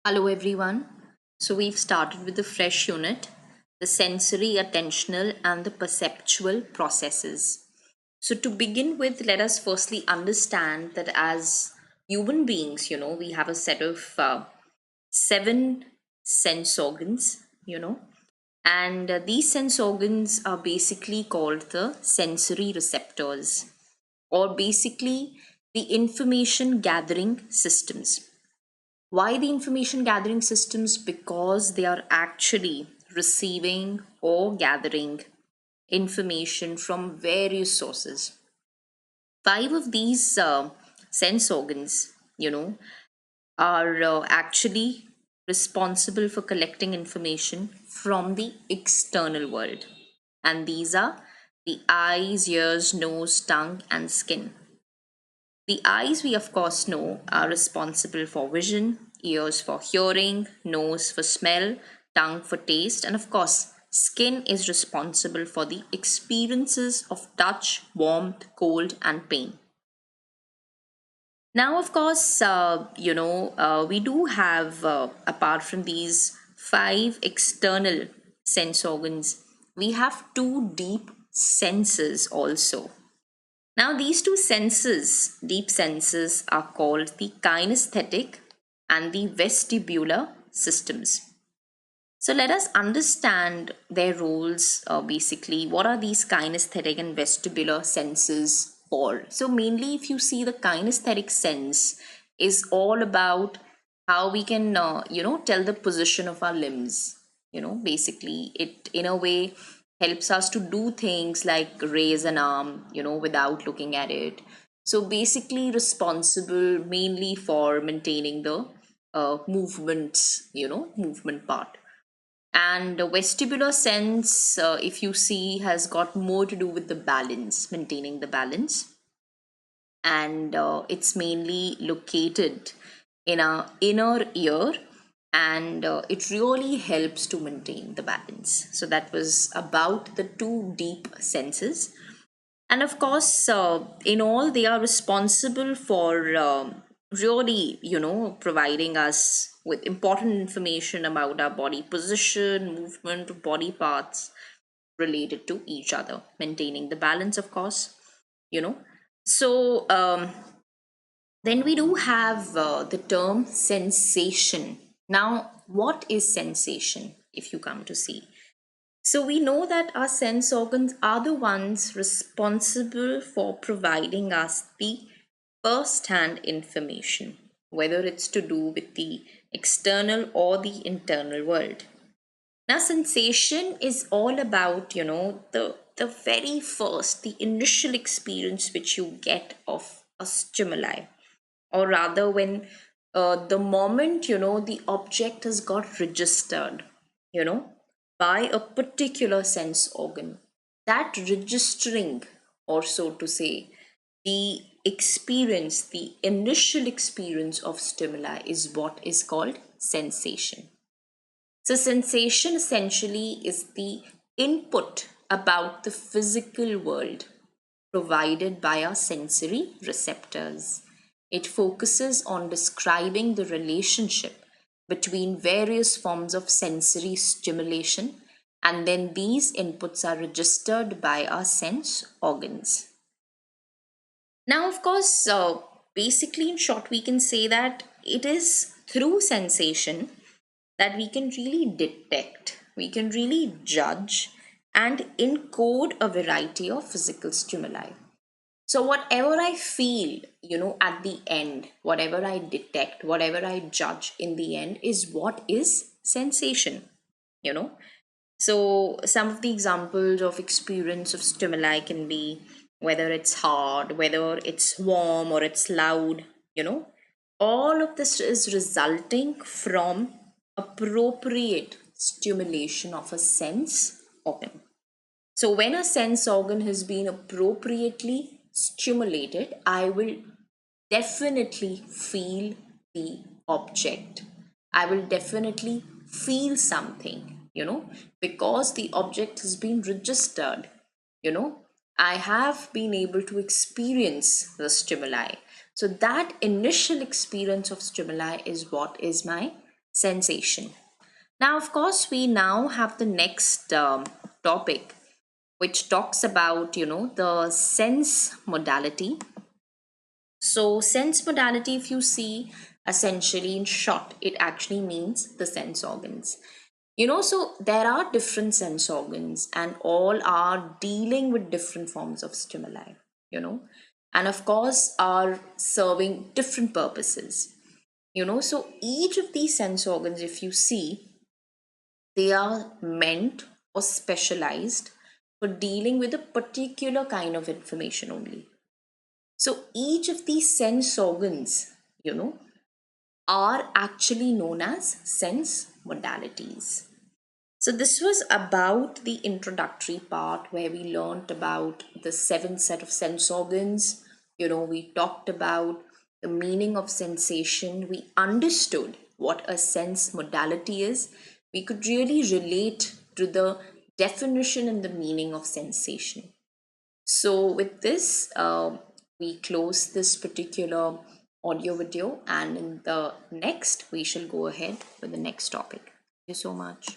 Hello everyone. So we've started with the fresh unit, the sensory, attentional, and the perceptual processes. So to begin with, let us firstly understand that as human beings, we have a set of seven sense organs, and these sense organs are basically called the sensory receptors, or basically the information gathering systems. Why the information gathering systems? Because they are actually receiving or gathering information from various sources. Five of these sense organs, are actually responsible for collecting information from the external world. And these are the eyes, ears, nose, tongue, and skin. The eyes, we of course know, are responsible for vision, ears for hearing, nose for smell, tongue for taste, and of course, skin is responsible for the experiences of touch, warmth, cold, and pain. Now, of course, we do have, apart from these five external sense organs, we have two deep senses also. Now, these two senses, deep senses, are called the kinesthetic and the vestibular systems. So, let us understand their roles basically. What are these kinesthetic and vestibular senses for? So, mainly, if you see the kinesthetic sense, is all about how we can, tell the position of our limbs. Basically, it in a way helps us to do things like raise an arm, without looking at it. So basically responsible mainly for maintaining the movements, movement part. And the vestibular sense, if you see, has got more to do with the balance, maintaining the balance. And it's mainly located in our inner ear, and it really helps to maintain the balance. So that was about the two deep senses. And of course, in all, they are responsible for really, providing us with important information about our body position, movement, body parts related to each other, maintaining the balance, of course, you know. So, then we do have the term sensation. Now, what is sensation if you come to see? So, we know that our sense organs are the ones responsible for providing us the first hand information, whether it's to do with the external or the internal world. Now, sensation is all about, the very first, the initial experience which you get of a stimuli, or rather when the moment the object has got registered you know by a particular sense organ, that registering, or so to say, the experience, the initial experience of stimuli is what is called sensation. So sensation essentially is the input about the physical world provided by our sensory receptors. It focuses on describing the relationship between various forms of sensory stimulation, and then these inputs are registered by our sense organs. Now, of course, basically, in short, we can say that it is through sensation that we can really detect, we can really judge, and encode a variety of physical stimuli. So, whatever I feel, at the end, whatever I detect, whatever I judge in the end is what is sensation, you know. So, some of the examples of experience of stimuli can be whether it's hard, whether it's warm, or it's loud, you know. All of this is resulting from appropriate stimulation of a sense organ. So, when a sense organ has been appropriately stimulated, I will definitely feel the object. I will definitely feel something, because the object has been registered, you know. I have been able to experience the stimuli. So, that initial experience of stimuli is what is my sensation. Now, of course, we now have the next topic, which talks about, the sense modality. So, sense modality, if you see, essentially in short, it actually means the sense organs. So there are different sense organs, and all are dealing with different forms of stimuli, you know, and of course, are serving different purposes. So each of these sense organs, if you see, they are meant or specialized for dealing with a particular kind of information only. So each of these sense organs, you know, are actually known as sense modalities. So, this was about the introductory part where we learned about the seven set of sense organs. We talked about the meaning of sensation. We understood what a sense modality is. We could really relate to the definition and the meaning of sensation. So, with this, we close this particular audio video, and in the next, we shall go ahead with the next topic. Thank you so much.